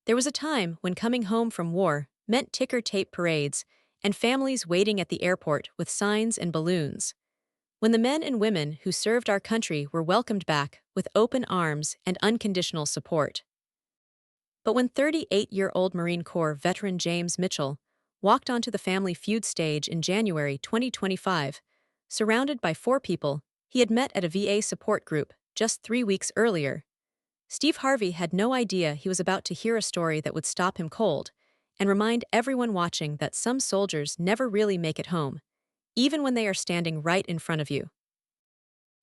There was a time when coming home from war meant ticker tape parades and families waiting at the airport with signs and balloons. When the men and women who served our country were welcomed back with open arms and unconditional support. But when 38-year-old Marine Corps veteran James Mitchell walked onto the Family Feud stage in January 2025, surrounded by four people he had met at a VA support group just 3 weeks earlier, Steve Harvey had no idea he was about to hear a story that would stop him cold and remind everyone watching that some soldiers never really make it home, even when they are standing right in front of you.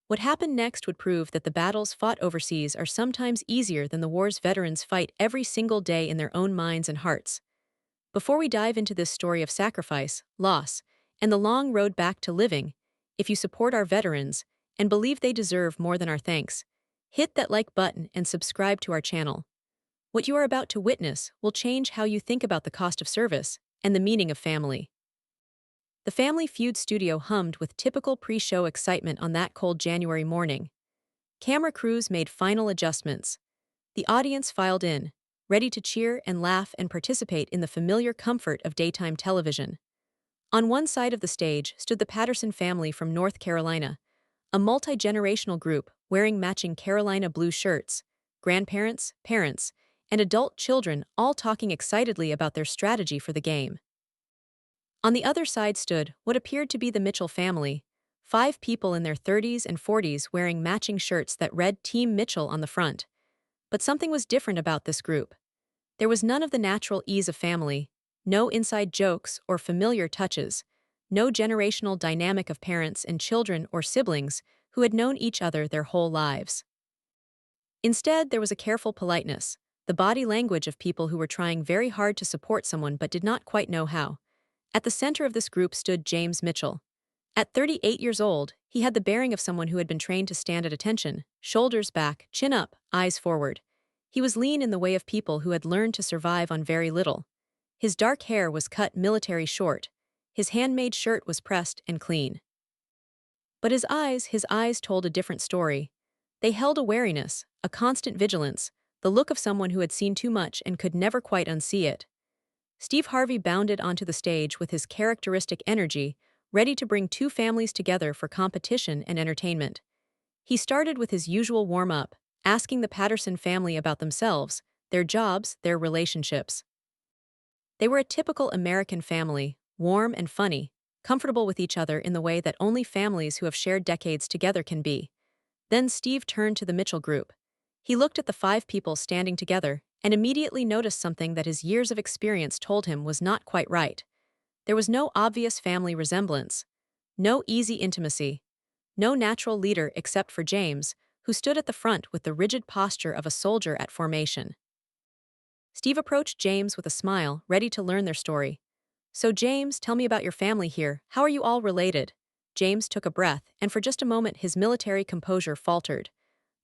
What happened next would prove that the battles fought overseas are sometimes easier than the wars veterans fight every single day in their own minds and hearts. Before we dive into this story of sacrifice, loss, and the long road back to living, if you support our veterans and believe they deserve more than our thanks, hit that like button and subscribe to our channel. What you are about to witness will change how you think about the cost of service and the meaning of family. The Family Feud studio hummed with typical pre-show excitement on that cold January morning. Camera crews made final adjustments. The audience filed in, ready to cheer and laugh and participate in the familiar comfort of daytime television. On one side of the stage stood the Patterson family from North Carolina, a multi-generational group wearing matching Carolina blue shirts, grandparents, parents, and adult children all talking excitedly about their strategy for the game. On the other side stood what appeared to be the Mitchell family, 5 people in their 30s and 40s wearing matching shirts that read Team Mitchell on the front. But something was different about this group. There was none of the natural ease of family, no inside jokes or familiar touches, no generational dynamic of parents and children or siblings who had known each other their whole lives. Instead, there was a careful politeness, the body language of people who were trying very hard to support someone but did not quite know how. At the center of this group stood James Mitchell. At 38 years old, he had the bearing of someone who had been trained to stand at attention, shoulders back, chin up, eyes forward. He was lean in the way of people who had learned to survive on very little. His dark hair was cut military short. His handmade shirt was pressed and clean. But his eyes told a different story. They held a wariness, a constant vigilance, the look of someone who had seen too much and could never quite unsee it. Steve Harvey bounded onto the stage with his characteristic energy, ready to bring two families together for competition and entertainment. He started with his usual warm-up, asking the Patterson family about themselves, their jobs, their relationships. They were a typical American family, warm and funny, comfortable with each other in the way that only families who have shared decades together can be. Then Steve turned to the Mitchell group. He looked at the 5 people standing together and immediately noticed something that his years of experience told him was not quite right. There was no obvious family resemblance, no easy intimacy, no natural leader except for James, who stood at the front with the rigid posture of a soldier at formation. Steve approached James with a smile, ready to learn their story. "So James, tell me about your family here. How are you all related?" James took a breath, and for just a moment his military composure faltered.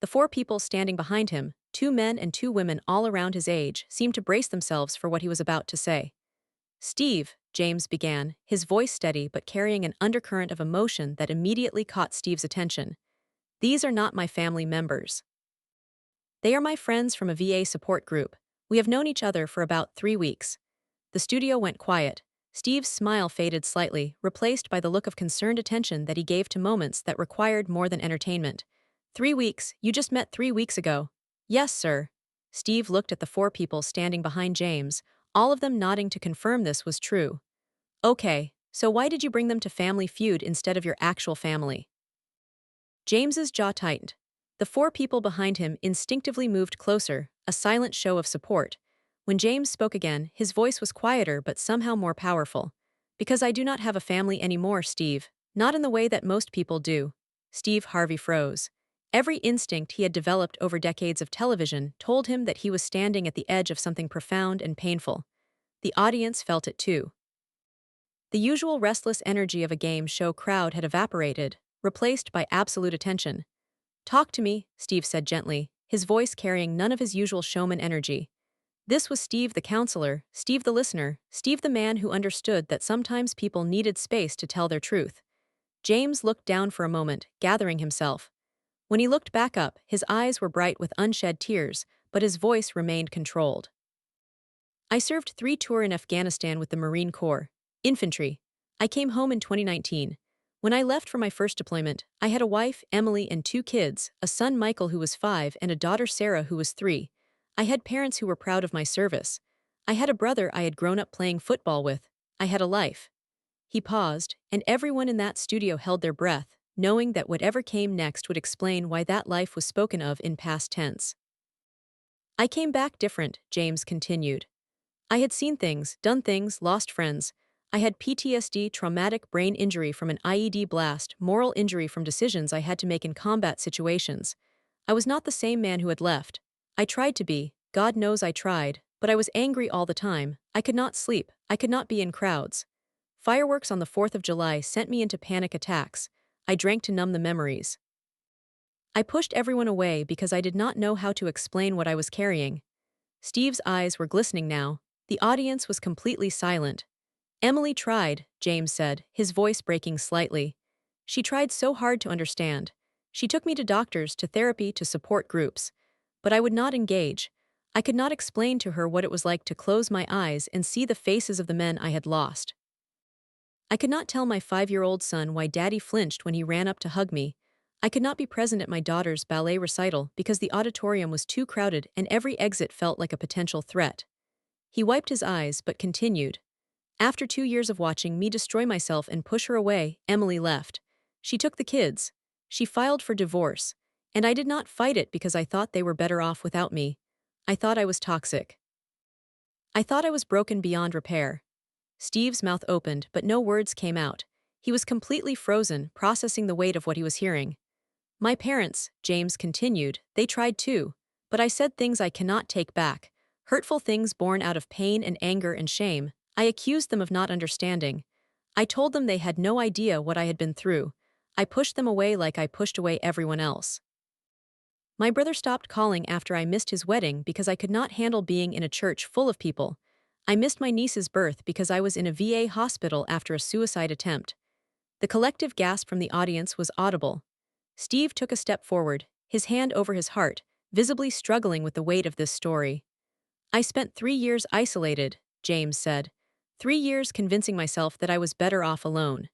The 4 people standing behind him, 2 men and 2 women all around his age, seemed to brace themselves for what he was about to say. "Steve," James began, his voice steady but carrying an undercurrent of emotion that immediately caught Steve's attention. "These are not my family members. They are my friends from a VA support group. We have known each other for about 3 weeks." The studio went quiet. Steve's smile faded slightly, replaced by the look of concerned attention that he gave to moments that required more than entertainment. 3 weeks? You just met 3 weeks ago." "Yes, sir." Steve looked at the 4 people standing behind James, all of them nodding to confirm this was true. "Okay, so why did you bring them to Family Feud instead of your actual family?" James's jaw tightened. The 4 people behind him instinctively moved closer, a silent show of support. When James spoke again, his voice was quieter but somehow more powerful. "Because I do not have a family anymore, Steve. Not in the way that most people do." Steve Harvey froze. Every instinct he had developed over decades of television told him that he was standing at the edge of something profound and painful. The audience felt it too. The usual restless energy of a game show crowd had evaporated, replaced by absolute attention. "Talk to me," Steve said gently, his voice carrying none of his usual showman energy. This was Steve the counselor, Steve the listener, Steve the man who understood that sometimes people needed space to tell their truth. James looked down for a moment, gathering himself. When he looked back up, his eyes were bright with unshed tears, but his voice remained controlled. I served 3 tours in Afghanistan with the Marine Corps. Infantry. I came home in 2019. When I left for my first deployment, I had a wife, Emily, and 2 kids, a son, Michael, who was 5, and a daughter, Sarah, who was 3. I had parents who were proud of my service. I had a brother I had grown up playing football with. I had a life. He paused, and everyone in that studio held their breath, knowing that whatever came next would explain why that life was spoken of in past tense. I came back different, James continued. I had seen things, done things, lost friends. I had PTSD, traumatic brain injury from an IED blast, moral injury from decisions I had to make in combat situations. I was not the same man who had left. I tried to be, God knows I tried, but I was angry all the time. I could not sleep, I could not be in crowds. Fireworks on the 4th of July sent me into panic attacks. I drank to numb the memories. I pushed everyone away because I did not know how to explain what I was carrying. Steve's eyes were glistening now. The audience was completely silent. Emily tried, James said, his voice breaking slightly. She tried so hard to understand. She took me to doctors, to therapy, to support groups. But I would not engage. I could not explain to her what it was like to close my eyes and see the faces of the men I had lost. I could not tell my 5-year-old son why Daddy flinched when he ran up to hug me. I could not be present at my daughter's ballet recital because the auditorium was too crowded and every exit felt like a potential threat. He wiped his eyes but continued. After 2 years of watching me destroy myself and push her away, Emily left. She took the kids. She filed for divorce. And I did not fight it because I thought they were better off without me. I thought I was toxic. I thought I was broken beyond repair. Steve's mouth opened, but no words came out. He was completely frozen, processing the weight of what he was hearing. My parents, James continued, they tried too. But I said things I cannot take back. Hurtful things born out of pain and anger and shame. I accused them of not understanding. I told them they had no idea what I had been through. I pushed them away like I pushed away everyone else. My brother stopped calling after I missed his wedding because I could not handle being in a church full of people. I missed my niece's birth because I was in a VA hospital after a suicide attempt. The collective gasp from the audience was audible. Steve took a step forward, his hand over his heart, visibly struggling with the weight of this story. I spent 3 years isolated, James said. 3 years convincing myself that I was better off alone.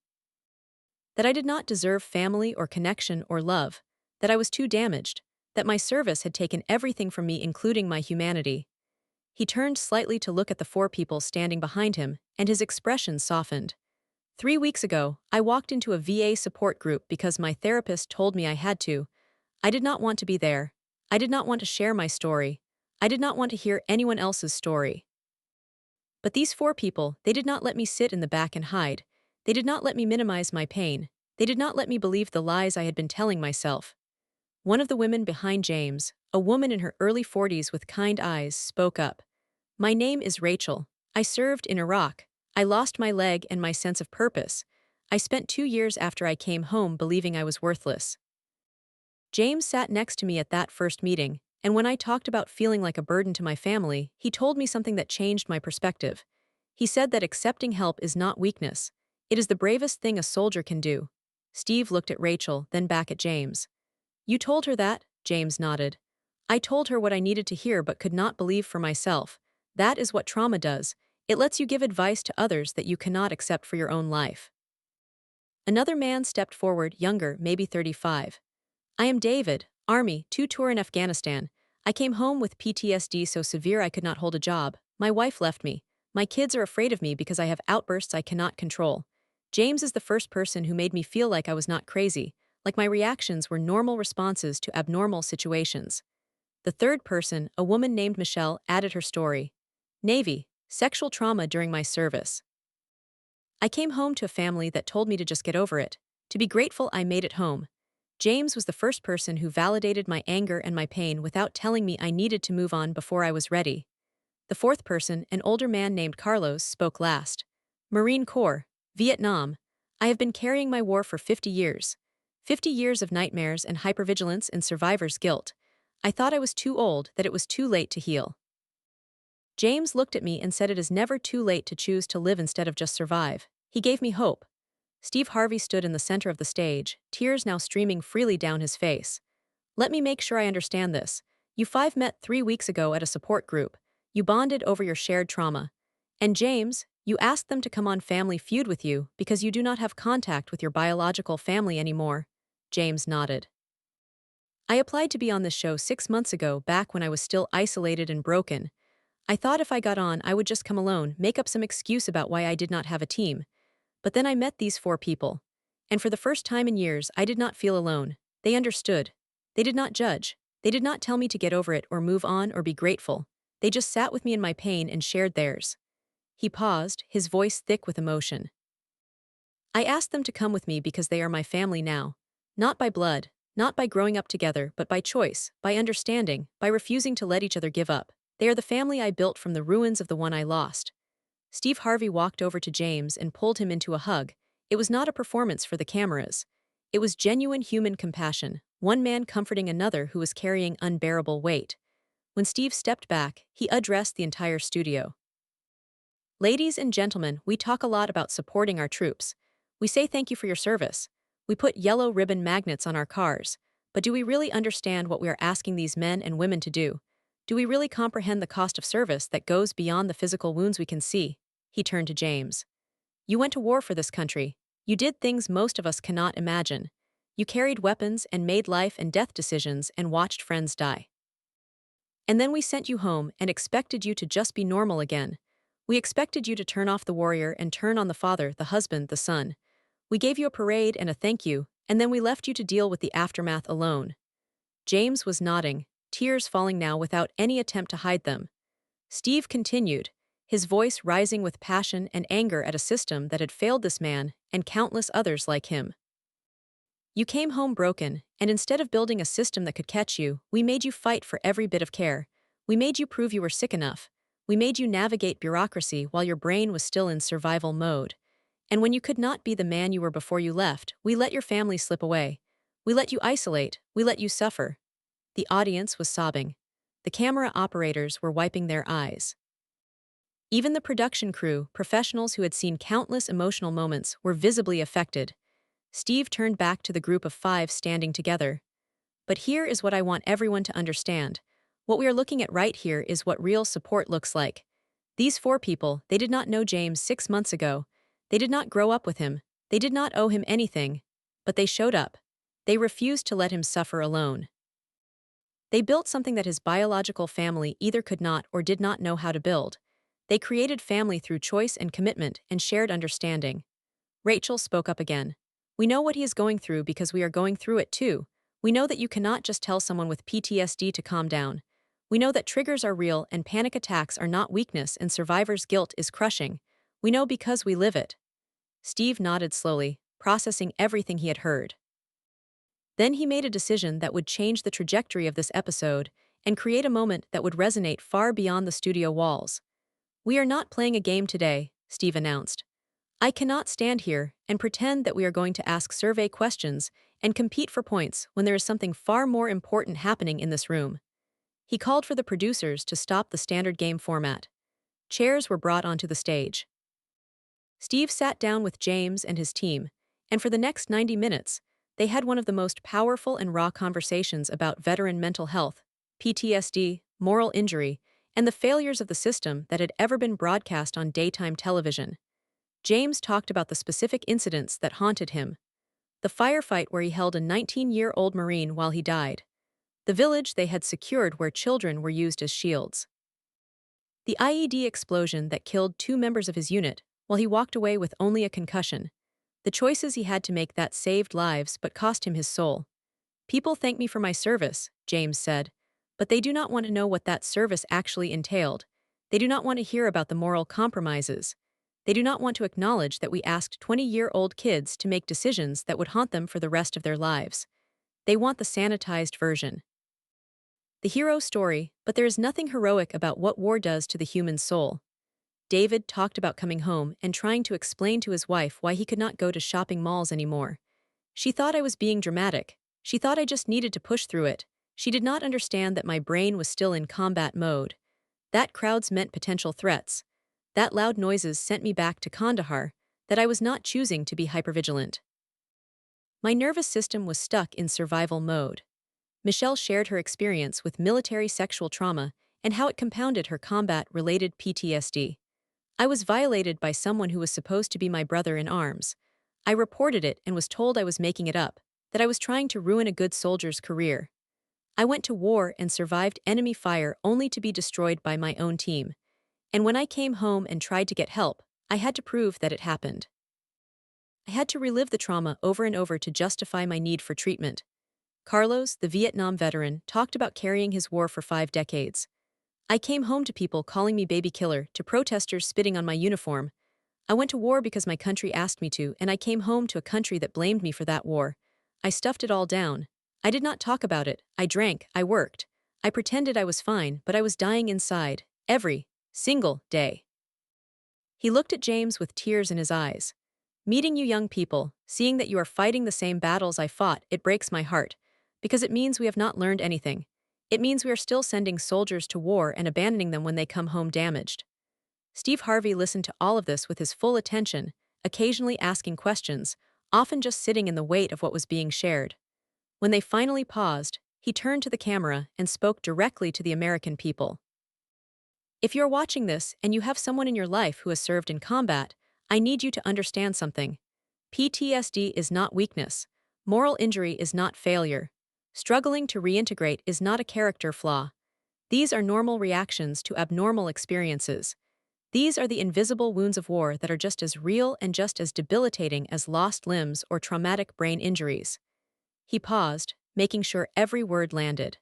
That I did not deserve family or connection or love. That I was too damaged. That my service had taken everything from me, including my humanity. He turned slightly to look at the 4 people standing behind him, and his expression softened. 3 weeks ago, I walked into a VA support group because my therapist told me I had to. I did not want to be there. I did not want to share my story. I did not want to hear anyone else's story. But these 4 people, they did not let me sit in the back and hide. They did not let me minimize my pain. They did not let me believe the lies I had been telling myself. One of the women behind James, a woman in her early 40s with kind eyes, spoke up. My name is Rachel. I served in Iraq. I lost my leg and my sense of purpose. I spent 2 years after I came home believing I was worthless. James sat next to me at that first meeting, and when I talked about feeling like a burden to my family, he told me something that changed my perspective. He said that accepting help is not weakness. It is the bravest thing a soldier can do. Steve looked at Rachel, then back at James. You told her that? James nodded. I told her what I needed to hear but could not believe for myself. That is what trauma does. It lets you give advice to others that you cannot accept for your own life. Another man stepped forward, younger, maybe 35. I am David, Army, 2 tours in Afghanistan. I came home with PTSD so severe I could not hold a job. My wife left me. My kids are afraid of me because I have outbursts I cannot control. James is the first person who made me feel like I was not crazy, like my reactions were normal responses to abnormal situations. The third person, a woman named Michelle, added her story. Navy, sexual trauma during my service. I came home to a family that told me to just get over it. To be grateful I made it home. James was the first person who validated my anger and my pain without telling me I needed to move on before I was ready. The fourth person, an older man named Carlos, spoke last. Marine Corps, Vietnam. I have been carrying my war for 50 years. 50 years of nightmares and hypervigilance and survivor's guilt. I thought I was too old, that it was too late to heal. James looked at me and said it is never too late to choose to live instead of just survive. He gave me hope. Harvey stood in the center of the stage, tears now streaming freely down his face. Let me make sure I understand this. You 5 met 3 weeks ago at a support group. You bonded over your shared trauma. And James, you asked them to come on Family Feud with you because you do not have contact with your biological family anymore. James nodded. I applied to be on this show 6 months ago, back when I was still isolated and broken. I thought if I got on, I would just come alone, make up some excuse about why I did not have a team. But then I met these 4 people. And for the first time in years, I did not feel alone. They understood. They did not judge. They did not tell me to get over it or move on or be grateful. They just sat with me in my pain and shared theirs. He paused, his voice thick with emotion. I asked them to come with me because they are my family now. Not by blood, not by growing up together, but by choice, by understanding, by refusing to let each other give up. They are the family I built from the ruins of the one I lost. Steve Harvey walked over to James and pulled him into a hug. It was not a performance for the cameras. It was genuine human compassion, one man comforting another who was carrying unbearable weight. When Steve stepped back, he addressed the entire studio. Ladies and gentlemen, we talk a lot about supporting our troops. We say thank you for your service. We put yellow ribbon magnets on our cars. But do we really understand what we are asking these men and women to do? Do we really comprehend the cost of service that goes beyond the physical wounds we can see? He turned to James. You went to war for this country. You did things most of us cannot imagine. You carried weapons and made life and death decisions and watched friends die. And then we sent you home and expected you to just be normal again. We expected you to turn off the warrior and turn on the father, the husband, the son. We gave you a parade and a thank you, and then we left you to deal with the aftermath alone. James was nodding, tears falling now without any attempt to hide them. Steve continued, his voice rising with passion and anger at a system that had failed this man and countless others like him. You came home broken, and instead of building a system that could catch you, we made you fight for every bit of care. We made you prove you were sick enough. We made you navigate bureaucracy while your brain was still in survival mode. And when you could not be the man you were before you left, we let your family slip away. We let you isolate. We let you suffer. The audience was sobbing. The camera operators were wiping their eyes. Even the production crew, professionals who had seen countless emotional moments, were visibly affected. Steve turned back to the group of 5 standing together. But here is what I want everyone to understand. What we are looking at right here is what real support looks like. These 4 people, they did not know James 6 months ago. They did not grow up with him. They did not owe him anything. But they showed up. They refused to let him suffer alone. They built something that his biological family either could not or did not know how to build. They created family through choice and commitment and shared understanding. Rachel spoke up again. We know what he is going through because we are going through it too. We know that you cannot just tell someone with PTSD to calm down. We know that triggers are real and panic attacks are not weakness and survivor's guilt is crushing. We know because we live it. Steve nodded slowly, processing everything he had heard. Then he made a decision that would change the trajectory of this episode and create a moment that would resonate far beyond the studio walls. We are not playing a game today, Steve announced. I cannot stand here and pretend that we are going to ask survey questions and compete for points when there is something far more important happening in this room. He called for the producers to stop the standard game format. Chairs were brought onto the stage. Steve sat down with James and his team, and for the next 90 minutes, they had one of the most powerful and raw conversations about veteran mental health, PTSD, moral injury, and the failures of the system that had ever been broadcast on daytime television. James talked about the specific incidents that haunted him. The firefight where he held a 19-year-old Marine while he died. The village they had secured where children were used as shields. The IED explosion that killed 2 members of his unit while he walked away with only a concussion. The choices he had to make that saved lives but cost him his soul. People thank me for my service, James said, but they do not want to know what that service actually entailed. They do not want to hear about the moral compromises. They do not want to acknowledge that we asked 20-year-old kids to make decisions that would haunt them for the rest of their lives. They want the sanitized version. The hero story, but there is nothing heroic about what war does to the human soul. David talked about coming home and trying to explain to his wife why he could not go to shopping malls anymore. She thought I was being dramatic. She thought I just needed to push through it. She did not understand that my brain was still in combat mode. That crowds meant potential threats. That loud noises sent me back to Kandahar, that I was not choosing to be hypervigilant. My nervous system was stuck in survival mode. Michelle shared her experience with military sexual trauma and how it compounded her combat-related PTSD. I was violated by someone who was supposed to be my brother in arms. I reported it and was told I was making it up, that I was trying to ruin a good soldier's career. I went to war and survived enemy fire only to be destroyed by my own team. And when I came home and tried to get help, I had to prove that it happened. I had to relive the trauma over and over to justify my need for treatment. Carlos, the Vietnam veteran, talked about carrying his war for 5 decades. I came home to people calling me baby killer, to protesters spitting on my uniform. I went to war because my country asked me to, and I came home to a country that blamed me for that war. I stuffed it all down. I did not talk about it. I drank, I worked. I pretended I was fine, but I was dying inside, every single day. He looked at James with tears in his eyes. Meeting you young people, seeing that you are fighting the same battles I fought, it breaks my heart, because it means we have not learned anything. It means we are still sending soldiers to war and abandoning them when they come home damaged. Steve Harvey listened to all of this with his full attention, occasionally asking questions, often just sitting in the weight of what was being shared. When they finally paused, he turned to the camera and spoke directly to the American people. If you're watching this and you have someone in your life who has served in combat, I need you to understand something. PTSD is not weakness. Moral injury is not failure. Struggling to reintegrate is not a character flaw. These are normal reactions to abnormal experiences. These are the invisible wounds of war that are just as real and just as debilitating as lost limbs or traumatic brain injuries. He paused, making sure every word landed.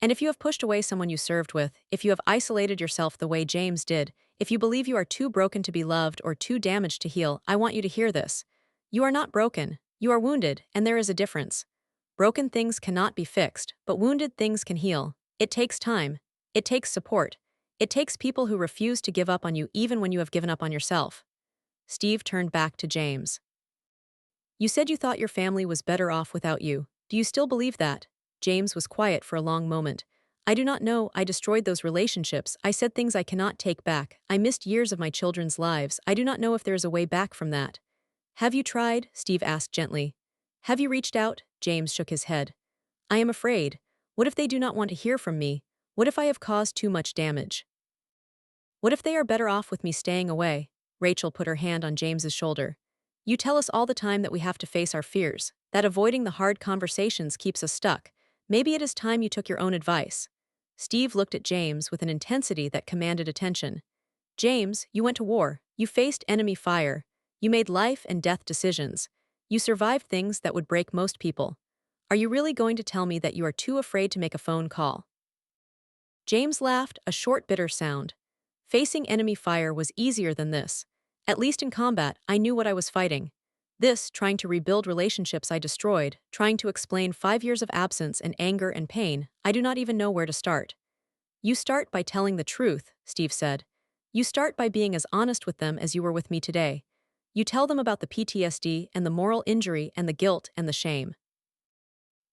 And if you have pushed away someone you served with, if you have isolated yourself the way James did, if you believe you are too broken to be loved or too damaged to heal, I want you to hear this. You are not broken, you are wounded, and there is a difference. Broken things cannot be fixed, but wounded things can heal. It takes time. It takes support. It takes people who refuse to give up on you even when you have given up on yourself. Steve turned back to James. You said you thought your family was better off without you. Do you still believe that? James was quiet for a long moment. I do not know. I destroyed those relationships. I said things I cannot take back. I missed years of my children's lives. I do not know if there is a way back from that. Have you tried? Steve asked gently. Have you reached out? James shook his head. I am afraid. What if they do not want to hear from me? What if I have caused too much damage? What if they are better off with me staying away? Rachel put her hand on James's shoulder. You tell us all the time that we have to face our fears, that avoiding the hard conversations keeps us stuck. Maybe it is time you took your own advice. Steve looked at James with an intensity that commanded attention. James, you went to war. You faced enemy fire. You made life and death decisions. You survived things that would break most people. Are you really going to tell me that you are too afraid to make a phone call? James laughed, a short, bitter sound. Facing enemy fire was easier than this. At least in combat, I knew what I was fighting. This, trying to rebuild relationships I destroyed, trying to explain 5 years of absence and anger and pain, I do not even know where to start. You start by telling the truth, Steve said. You start by being as honest with them as you were with me today. You tell them about the PTSD and the moral injury and the guilt and the shame.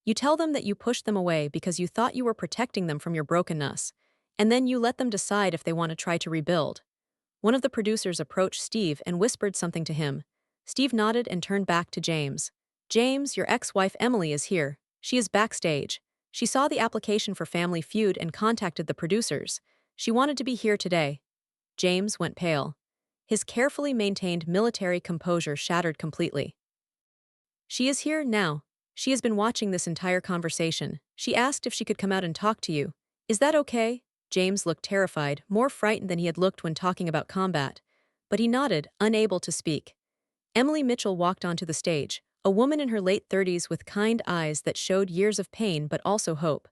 You tell them that you pushed them away because you thought you were protecting them from your brokenness, and then you let them decide if they want to try to rebuild. One of the producers approached Steve and whispered something to him. Steve nodded and turned back to James. James, your ex-wife Emily is here. She is backstage. She saw the application for Family Feud and contacted the producers. She wanted to be here today. James went pale. His carefully maintained military composure shattered completely. She is here now. She has been watching this entire conversation. She asked if she could come out and talk to you. Is that okay? James looked terrified, more frightened than he had looked when talking about combat. But he nodded, unable to speak. Emily Mitchell walked onto the stage, a woman in her late 30s with kind eyes that showed years of pain but also hope.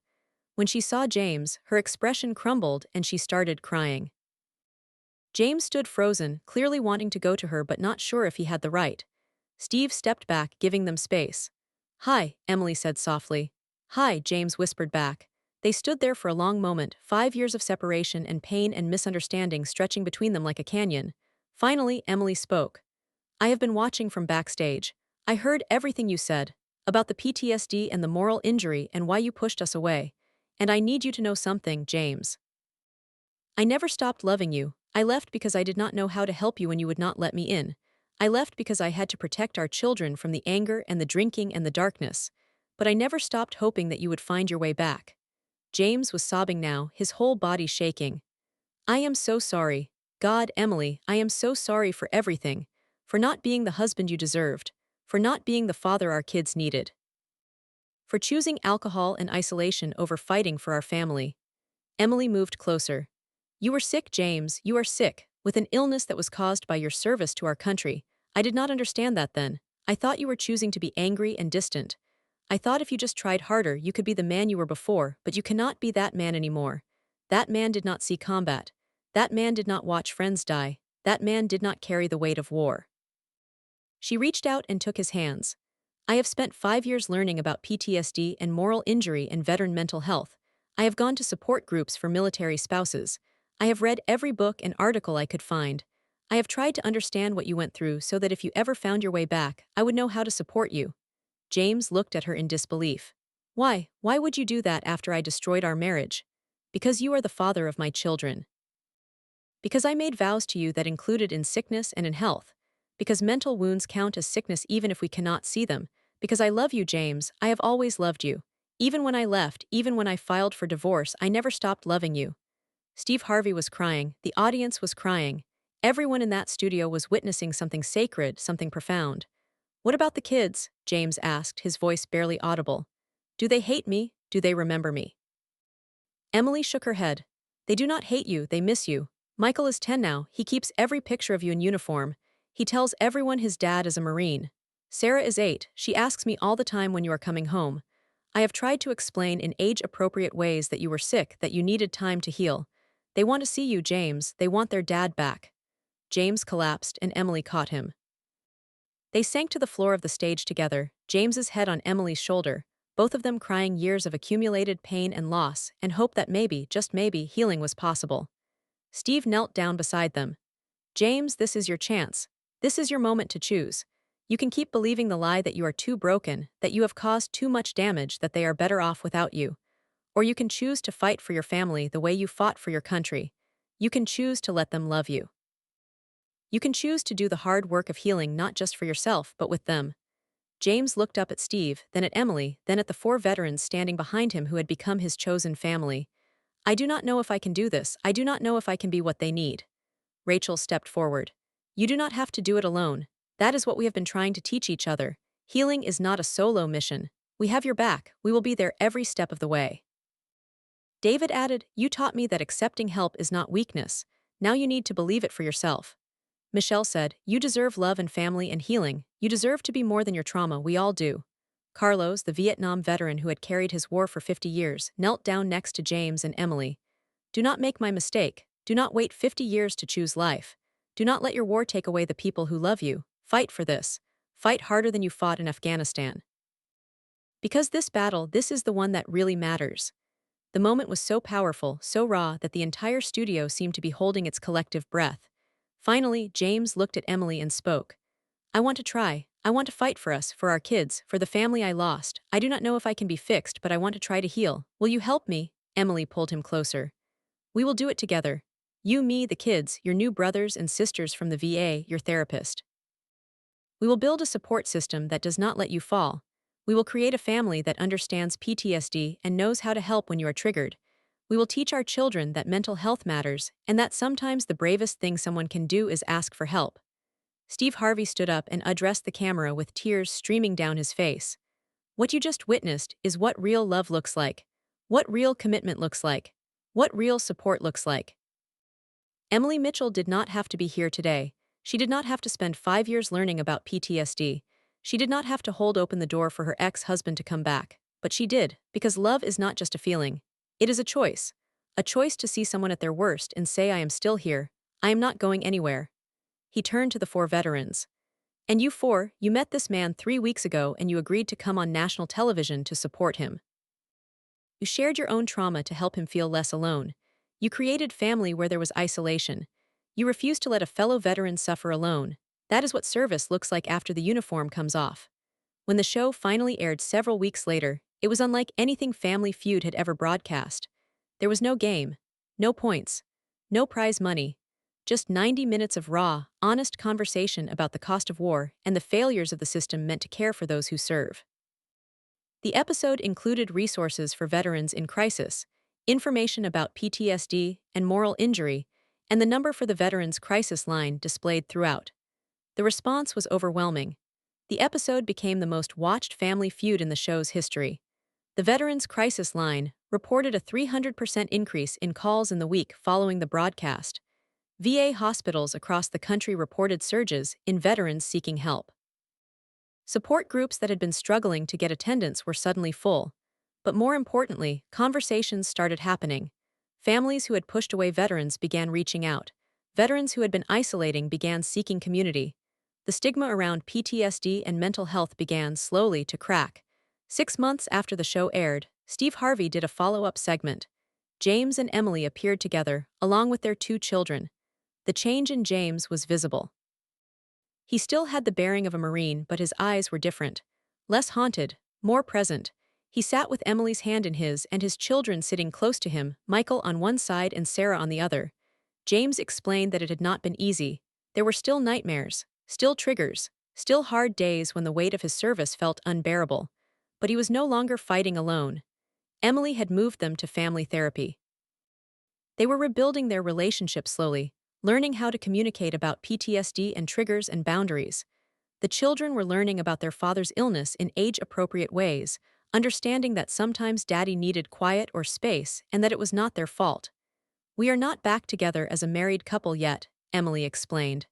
When she saw James, her expression crumbled and she started crying. James stood frozen, clearly wanting to go to her but not sure if he had the right. Steve stepped back, giving them space. Hi, Emily said softly. Hi, James whispered back. They stood there for a long moment, 5 years of separation and pain and misunderstanding stretching between them like a canyon. Finally, Emily spoke. I have been watching from backstage. I heard everything you said, about the PTSD and the moral injury and why you pushed us away. And I need you to know something, James. I never stopped loving you. I left because I did not know how to help you when you would not let me in. I left because I had to protect our children from the anger and the drinking and the darkness. But I never stopped hoping that you would find your way back. James was sobbing now, his whole body shaking. I am so sorry. God, Emily, I am so sorry for everything. For not being the husband you deserved. For not being the father our kids needed. For choosing alcohol and isolation over fighting for our family. Emily moved closer. You were sick, James, you are sick, with an illness that was caused by your service to our country. I did not understand that then. I thought you were choosing to be angry and distant. I thought if you just tried harder, you could be the man you were before, but you cannot be that man anymore. That man did not see combat. That man did not watch friends die. That man did not carry the weight of war. She reached out and took his hands. I have spent 5 years learning about PTSD and moral injury and veteran mental health. I have gone to support groups for military spouses. I have read every book and article I could find. I have tried to understand what you went through so that if you ever found your way back, I would know how to support you. James looked at her in disbelief. Why? Why would you do that after I destroyed our marriage? Because you are the father of my children. Because I made vows to you that included in sickness and in health. Because mental wounds count as sickness even if we cannot see them. Because I love you, James, I have always loved you. Even when I left, even when I filed for divorce, I never stopped loving you. Steve Harvey was crying, the audience was crying. Everyone in that studio was witnessing something sacred, something profound. What about the kids? James asked, his voice barely audible. Do they hate me? Do they remember me? Emily shook her head. They do not hate you, they miss you. Michael is 10 now, he keeps every picture of you in uniform. He tells everyone his dad is a Marine. Sarah is 8, she asks me all the time when you are coming home. I have tried to explain in age-appropriate ways that you were sick, that you needed time to heal. They want to see you, James, they want their dad back. James collapsed and Emily caught him. They sank to the floor of the stage together, James's head on Emily's shoulder, both of them crying years of accumulated pain and loss, and hope that maybe, just maybe, healing was possible. Steve knelt down beside them. James, this is your chance. This is your moment to choose. You can keep believing the lie that you are too broken, that you have caused too much damage, that they are better off without you. Or you can choose to fight for your family the way you fought for your country. You can choose to let them love you. You can choose to do the hard work of healing not just for yourself, but with them. James looked up at Steve, then at Emily, then at the 4 veterans standing behind him who had become his chosen family. I do not know if I can do this. I do not know if I can be what they need. Rachel stepped forward. You do not have to do it alone. That is what we have been trying to teach each other. Healing is not a solo mission. We have your back. We will be there every step of the way. David added, you taught me that accepting help is not weakness. Now you need to believe it for yourself. Michelle said, you deserve love and family and healing. You deserve to be more than your trauma, we all do. Carlos, the Vietnam veteran who had carried his war for 50 years, knelt down next to James and Emily. Do not make my mistake. Do not wait 50 years to choose life. Do not let your war take away the people who love you. Fight for this. Fight harder than you fought in Afghanistan. Because this battle, this is the one that really matters. The moment was so powerful, so raw, that the entire studio seemed to be holding its collective breath. Finally, James looked at Emily and spoke. I want to try. I want to fight for us, for our kids, for the family I lost. I do not know if I can be fixed, but I want to try to heal. Will you help me? Emily pulled him closer. We will do it together. You, me, the kids, your new brothers and sisters from the VA, your therapist. We will build a support system that does not let you fall. We will create a family that understands PTSD and knows how to help when you are triggered. We will teach our children that mental health matters and that sometimes the bravest thing someone can do is ask for help. Steve Harvey stood up and addressed the camera with tears streaming down his face. What you just witnessed is what real love looks like. What real commitment looks like. What real support looks like. Emily Mitchell did not have to be here today. She did not have to spend 5 years learning about PTSD. She did not have to hold open the door for her ex-husband to come back. But she did, because love is not just a feeling. It is a choice. A choice to see someone at their worst and say, I am still here. I am not going anywhere. He turned to the 4 veterans. And you 4, you met this man 3 weeks ago and you agreed to come on national television to support him. You shared your own trauma to help him feel less alone. You created family where there was isolation. You refused to let a fellow veteran suffer alone. That is what service looks like after the uniform comes off. When the show finally aired several weeks later, it was unlike anything Family Feud had ever broadcast. There was no game, no points, no prize money, just 90 minutes of raw, honest conversation about the cost of war and the failures of the system meant to care for those who serve. The episode included resources for veterans in crisis. information about PTSD and moral injury, and the number for the Veterans Crisis Line displayed throughout. The response was overwhelming. The episode became the most watched family feud in the show's history. The Veterans Crisis Line reported a 300% increase in calls in the week following the broadcast. VA hospitals across the country reported surges in veterans seeking help. Support groups that had been struggling to get attendance were suddenly full. But more importantly, conversations started happening. Families who had pushed away veterans began reaching out. Veterans who had been isolating began seeking community. The stigma around PTSD and mental health began slowly to crack. 6 months after the show aired, Steve Harvey did a follow-up segment. James and Emily appeared together, along with their 2 children. The change in James was visible. He still had the bearing of a Marine, but his eyes were different. Less haunted, more present. He sat with Emily's hand in his and his children sitting close to him, Michael on one side and Sarah on the other. James explained that it had not been easy. There were still nightmares, still triggers, still hard days when the weight of his service felt unbearable. But he was no longer fighting alone. Emily had moved them to family therapy. They were rebuilding their relationship slowly, learning how to communicate about PTSD and triggers and boundaries. The children were learning about their father's illness in age-appropriate ways, understanding that sometimes daddy needed quiet or space and that it was not their fault. "We are not back together as a married couple yet," Emily explained.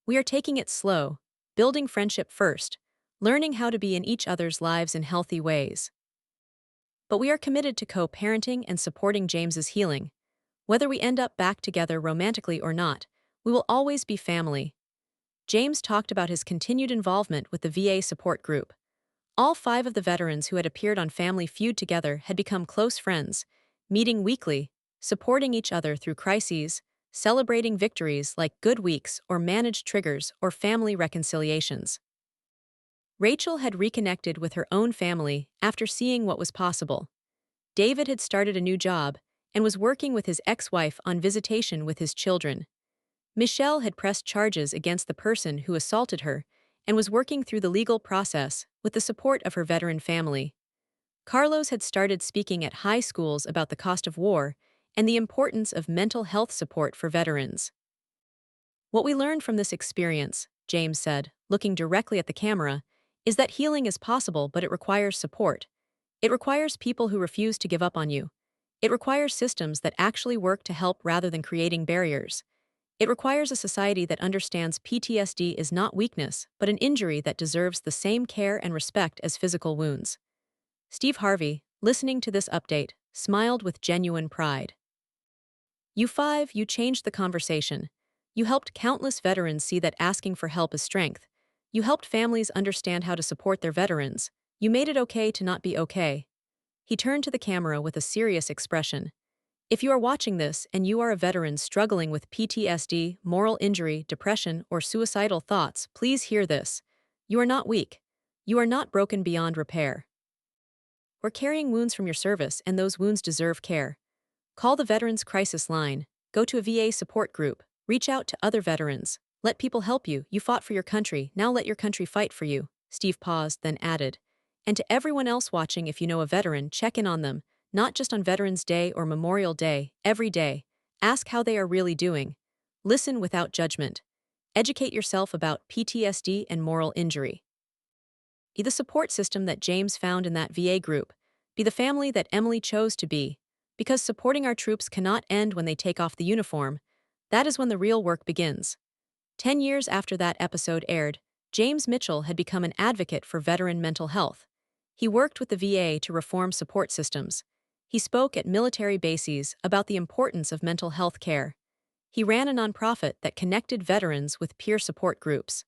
"We are taking it slow, building friendship first, learning how to be in each other's lives in healthy ways. But we are committed to co-parenting and supporting James's healing. Whether we end up back together romantically or not, we will always be family." James talked about his continued involvement with the VA support group. All 5 of the veterans who had appeared on Family Feud together had become close friends, meeting weekly, supporting each other through crises, celebrating victories like good weeks or managed triggers or family reconciliations. Rachel had reconnected with her own family after seeing what was possible. David had started a new job and was working with his ex-wife on visitation with his children. Michelle had pressed charges against the person who assaulted her and was working through the legal process with the support of her veteran family. Carlos had started speaking at high schools about the cost of war and the importance of mental health support for veterans. "What we learned from this experience," James said, looking directly at the camera, "is that healing is possible, but it requires support. It requires people who refuse to give up on you. It requires systems that actually work to help rather than creating barriers. It requires a society that understands PTSD is not weakness, but an injury that deserves the same care and respect as physical wounds." Steve Harvey, listening to this update, smiled with genuine pride. You changed the conversation. You helped countless veterans see that asking for help is strength. You helped families understand how to support their veterans. You made it okay to not be okay." He turned to the camera with a serious expression. "If you are watching this and you are a veteran struggling with PTSD, moral injury, depression, or suicidal thoughts, please hear this. You are not weak. You are not broken beyond repair. We're carrying wounds from your service, and those wounds deserve care. Call the Veterans Crisis Line. Go to a VA support group. Reach out to other veterans. Let people help you. You fought for your country. Now let your country fight for you." Steve paused, then added, "And to everyone else watching, if you know a veteran, check in on them. Not just on Veterans Day or Memorial Day, every day. Ask how they are really doing. Listen without judgment. Educate yourself about PTSD and moral injury. Be the support system that James found in that VA group. Be the family that Emily chose to be. Because supporting our troops cannot end when they take off the uniform. That is when the real work begins." 10 years after that episode aired, James Mitchell had become an advocate for veteran mental health. He worked with the VA to reform support systems. He spoke at military bases about the importance of mental health care. He ran a nonprofit that connected veterans with peer support groups.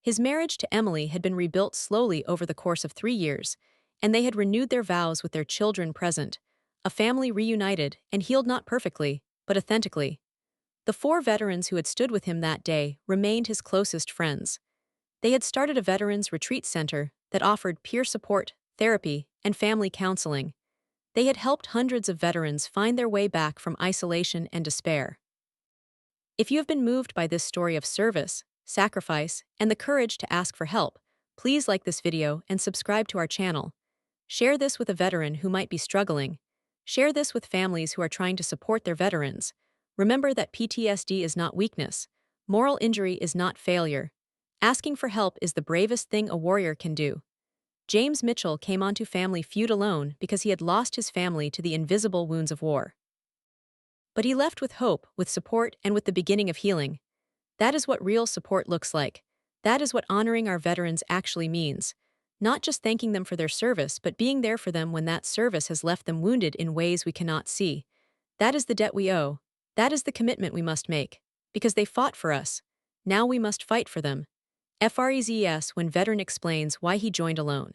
His marriage to Emily had been rebuilt slowly over the course of 3 years, and they had renewed their vows with their children present, a family reunited and healed not perfectly, but authentically. The 4 veterans who had stood with him that day remained his closest friends. They had started a veterans retreat center that offered peer support, therapy, and family counseling. They had helped hundreds of veterans find their way back from isolation and despair. If you have been moved by this story of service, sacrifice, and the courage to ask for help, please like this video and subscribe to our channel. Share this with a veteran who might be struggling. Share this with families who are trying to support their veterans. Remember that PTSD is not weakness. Moral injury is not failure. Asking for help is the bravest thing a warrior can do. James Mitchell came onto Family Feud alone because he had lost his family to the invisible wounds of war. But he left with hope, with support, and with the beginning of healing. That is what real support looks like. That is what honoring our veterans actually means. Not just thanking them for their service, but being there for them when that service has left them wounded in ways we cannot see. That is the debt we owe. That is the commitment we must make. Because they fought for us. Now we must fight for them. FREZES when veteran explains why he joined alone.